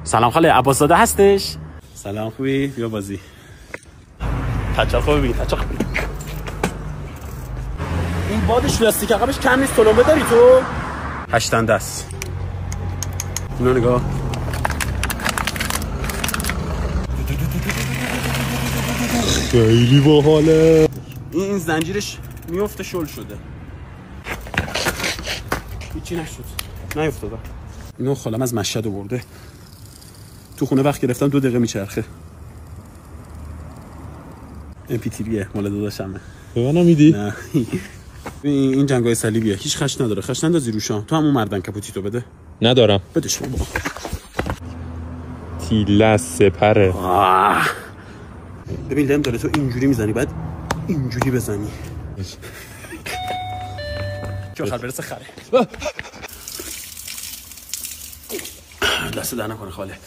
سلام خاله، عباسزاده هستش؟ سلام، خوبی؟ بیا بازی. تچل خوبی بگی، تچل خوبی. این بادش لاستیک عقبش کم نیست، تلمبه داری تو؟ 8 است. اینو نگاه. خیلی باحاله. این زنجیرش میفته، شل شده. هیچی نشد، نیفتاده. اینو خالم از مشهد آورده. تو خونه وقت گرفتم 2 دقیقه میچرخه. MP3 مال داداشمه. به منم میدی؟ نه. این جنگای صلیبیه، هیچ خش نداره. خش نندازی روشام. تو همون مردن کپوتیتو بده. ندارم. بدش بابا. تیله سپره. ببین لم داره، تو اینجوری میزنی، بعد اینجوری بزنی. که آخر برسه خره. دست در نکنه خاله.